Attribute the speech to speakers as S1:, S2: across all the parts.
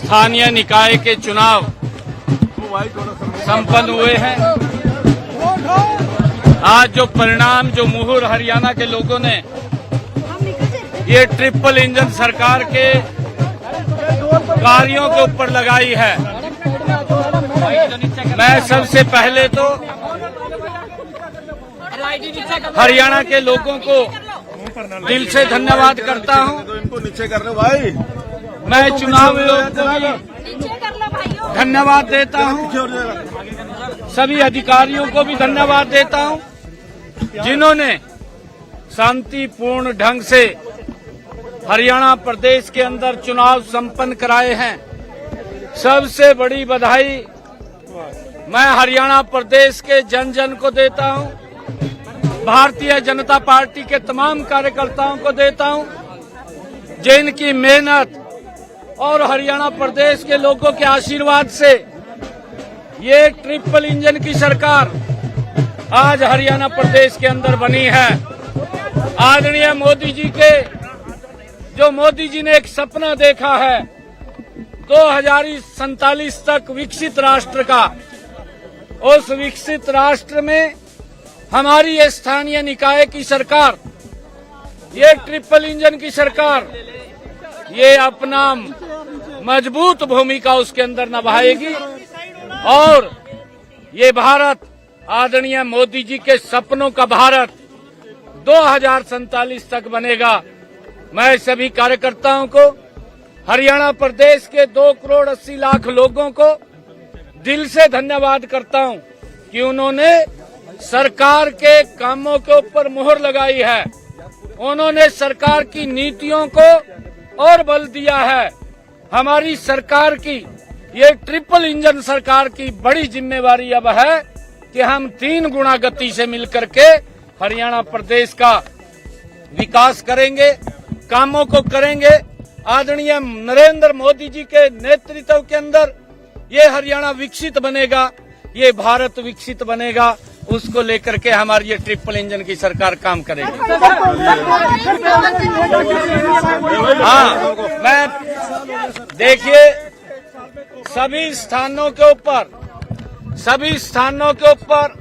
S1: स्थानीय निकाय के चुनाव संपन्न हुए हैं। आज जो परिणाम, जो मुहर हरियाणा के लोगों ने ये ट्रिपल इंजन सरकार के कार्यों के ऊपर लगाई है, मैं सबसे पहले तो हरियाणा के लोगों को दिल से धन्यवाद करता हूं।
S2: इनको नीचे कर लो भाई।
S1: मैं चुनाव आयोग को भी धन्यवाद देता हूं, सभी अधिकारियों को भी धन्यवाद देता हूं, जिन्होंने शांतिपूर्ण ढंग से हरियाणा प्रदेश के अंदर चुनाव संपन्न कराए हैं। सबसे बड़ी बधाई मैं हरियाणा प्रदेश के जन जन को देता हूं, भारतीय जनता पार्टी के तमाम कार्यकर्ताओं को देता हूं, जिनकी मेहनत और हरियाणा प्रदेश के लोगों के आशीर्वाद से ये ट्रिपल इंजन की सरकार आज हरियाणा प्रदेश के अंदर बनी है। आदरणीय मोदी जी के, जो मोदी जी ने एक सपना देखा है 2047 तक विकसित राष्ट्र का, उस विकसित राष्ट्र में हमारी ये स्थानीय निकाय की सरकार, ये ट्रिपल इंजन की सरकार, ये अपना मजबूत भूमिका उसके अंदर निभाएगी और ये भारत, आदरणीय मोदी जी के सपनों का भारत 2047 तक बनेगा। मैं सभी कार्यकर्ताओं को, हरियाणा प्रदेश के 2 करोड़ 80 लाख लोगों को दिल से धन्यवाद करता हूं कि उन्होंने सरकार के कामों के ऊपर मुहर लगाई है, उन्होंने सरकार की नीतियों को और बल दिया है। हमारी सरकार की, ये ट्रिपल इंजन सरकार की बड़ी जिम्मेवारी अब है कि हम 3 गुना गति से मिलकर के हरियाणा प्रदेश का विकास करेंगे, कामों को करेंगे। आदरणीय नरेंद्र मोदी जी के नेतृत्व के अंदर ये हरियाणा विकसित बनेगा, ये भारत विकसित बनेगा, उसको लेकर के हमारी ये ट्रिपल इंजन की सरकार काम करेगी। हाँ, मैं देखिए सभी स्थानों के ऊपर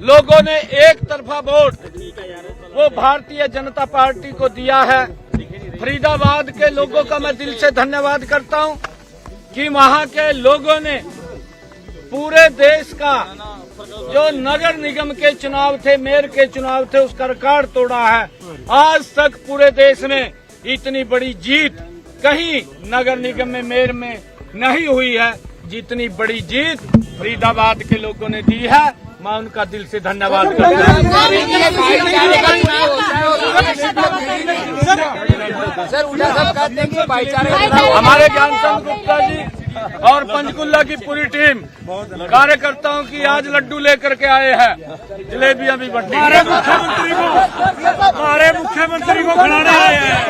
S1: लोगों ने एक तरफा वोट वो भारतीय जनता पार्टी को दिया है। फरीदाबाद के लोगों का मैं दिल से धन्यवाद करता हूं कि वहां के लोगों ने पूरे देश का जो नगर निगम के चुनाव थे, मेयर के चुनाव थे, उसका रिकॉर्ड तोड़ा है। आज तक पूरे देश में इतनी बड़ी जीत कहीं नगर निगम में, मेयर में नहीं हुई है, जितनी बड़ी जीत फरीदाबाद के लोगों ने दी है। मैं उनका दिल से धन्यवाद करता हूं। हमारे ज्ञानचंद गुप्ता जी और पंचकुला की पूरी टीम कार्यकर्ताओं की आज लड्डू लेकर के आए हैं, जलेबियां भी बंटी। हमारे मुख्यमंत्री को खिलाने आए हैं।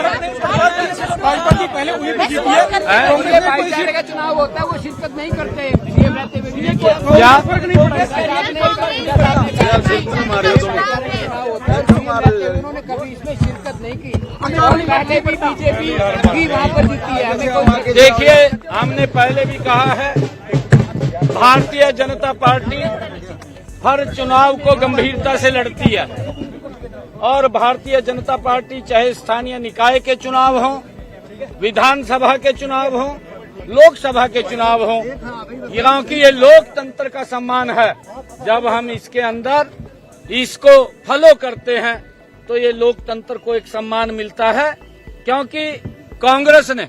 S1: भाजपा की पहले हुई भाईचारे का चुनाव होता है, वो शिरकत नहीं करते, क्या फर्क नहीं पड़ता? उन्होंने कभी इसमें शिरकत नहीं की, पहले भी बीजेपी वहाँ पर जीती है। देखिए, हमने पहले भी कहा है, भारतीय जनता पार्टी हर चुनाव को गंभीरता से लड़ती है और भारतीय जनता पार्टी चाहे स्थानीय निकाय के चुनाव हों, विधानसभा के चुनाव हों, लोकसभा के चुनाव हों, क्योंकि ये लोकतंत्र का सम्मान है। जब हम इसके अंदर इसको फॉलो करते हैं तो ये लोकतंत्र को एक सम्मान मिलता है, क्योंकि कांग्रेस ने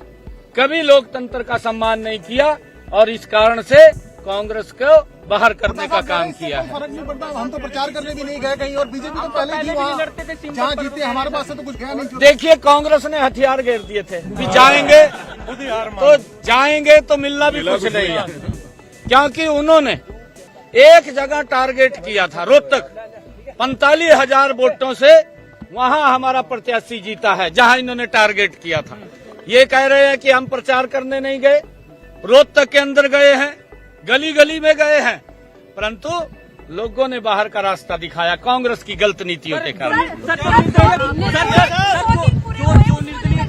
S1: कभी लोकतंत्र का सम्मान नहीं किया और इस कारण से कांग्रेस को बाहर करने का काम किया है।
S3: फर्क नहीं पड़ता, हम तो प्रचार करने भी नहीं गए कहीं, और बीजेपी तो पहले भी वहाँ जहाँ जीते, हमारे पास से तो कुछ गया नहीं।
S1: देखिए, कांग्रेस ने हथियार घेर दिए थे कि जाएंगे तो मिलना भी कुछ नहीं है, क्योंकि उन्होंने एक जगह टारगेट किया था, रोहतक 45,000 वोटों से वहां हमारा प्रत्याशी जीता है, जहां इन्होंने टारगेट किया था। ये कह रहे हैं कि हम प्रचार करने नहीं गए, रोहतक के अंदर गए हैं, गली गली में गए हैं, परंतु लोगों ने बाहर का रास्ता दिखाया कांग्रेस की गलत नीतियों के कारण।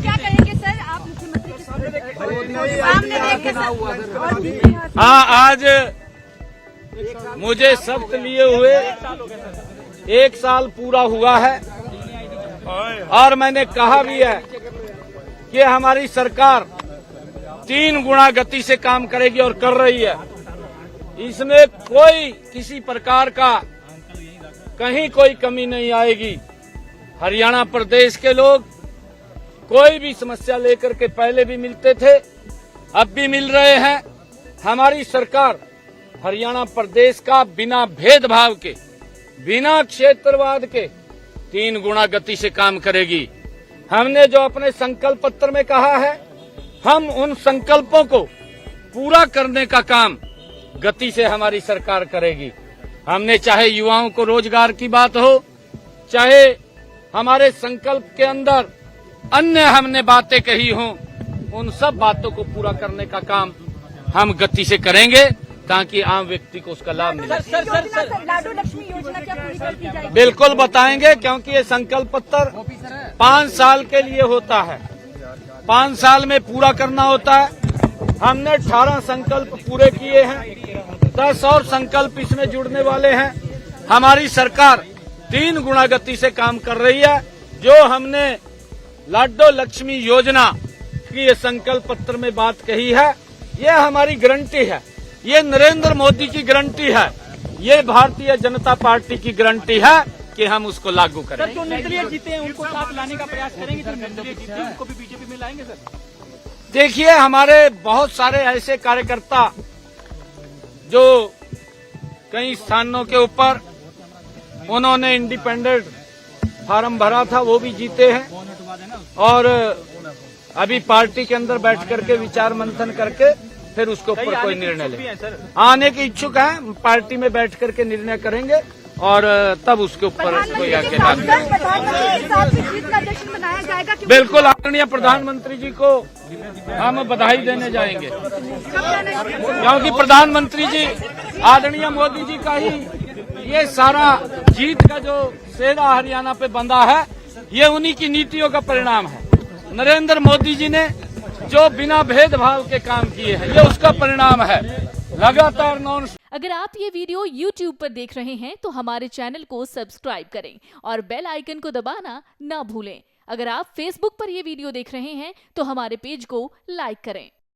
S4: क्या कहेंगे सर, आप मुख्यमंत्री
S1: हाँ, आज मुझे शपथ लिए हुए 1 साल पूरा हुआ है और मैंने कहा भी है कि हमारी सरकार 3 गुना गति से काम करेगी और कर रही है। इसमें कोई किसी प्रकार का कहीं कोई कमी नहीं आएगी। हरियाणा प्रदेश के लोग कोई भी समस्या लेकर के पहले भी मिलते थे, अब भी मिल रहे हैं। हमारी सरकार हरियाणा प्रदेश का बिना भेदभाव के, बिना क्षेत्रवाद के 3 गुना गति से काम करेगी। हमने जो अपने संकल्प पत्र में कहा है, हम उन संकल्पों को पूरा करने का काम गति से हमारी सरकार करेगी। हमने चाहे युवाओं को रोजगार की बात हो, चाहे हमारे संकल्प के अंदर अन्य हमने बातें कही हों, उन सब बातों को पूरा करने का काम हम गति से करेंगे ताकि आम व्यक्ति को उसका लाभ मिले।
S2: लाडो लक्ष्मी योजना क्या पूरी कर दी जाएगी?
S1: बिल्कुल बताएंगे, क्योंकि ये संकल्प पत्र 5 साल के लिए होता है। 5 साल में पूरा करना होता है। हमने 18 संकल्प पूरे किए हैं, 10 और संकल्प इसमें जुड़ने वाले हैं। हमारी सरकार 3 गुना गति से काम कर रही है। जो हमने लाडो लक्ष्मी योजना की ये संकल्प पत्र में बात कही है, ये हमारी गारंटी है, ये नरेंद्र मोदी की गारंटी है, ये भारतीय जनता पार्टी की गारंटी है कि हम उसको लागू करें।
S4: सर, जो निर्दलीय जीते हैं उनको साथ लाने का प्रयास करेंगे, जो निर्दलीय जीते हैं उनको भी बीजेपी में लाएंगे सर?
S1: देखिए, हमारे बहुत सारे ऐसे कार्यकर्ता जो कई स्थानों के ऊपर उन्होंने इंडिपेंडेंट फार्म भरा था, वो भी जीते हैं और अभी पार्टी के अंदर बैठ करके विचार मंथन करके फिर उसके ऊपर कोई निर्णय ले। आने के इच्छुक हैं, पार्टी में बैठ करके निर्णय करेंगे और तब उसके ऊपर कोई आगे बात करेंगे। बिल्कुल, आदरणीय प्रधानमंत्री जी को हम बधाई देने जाएंगे, क्योंकि प्रधानमंत्री जी आदरणीय मोदी जी का ही ये सारा जीत का जो सेहरा हरियाणा पे बंधा है, ये उन्हीं की नीतियों का परिणाम है। नरेंद्र मोदी जी ने जो बिना भेदभाव के काम किए हैं, ये उसका परिणाम है। लगातार नॉन।
S5: अगर आप ये वीडियो YouTube पर देख रहे हैं तो हमारे चैनल को सब्सक्राइब करें और बेल आइकन को दबाना ना भूलें। अगर आप Facebook पर ये वीडियो देख रहे हैं तो हमारे पेज को लाइक करें।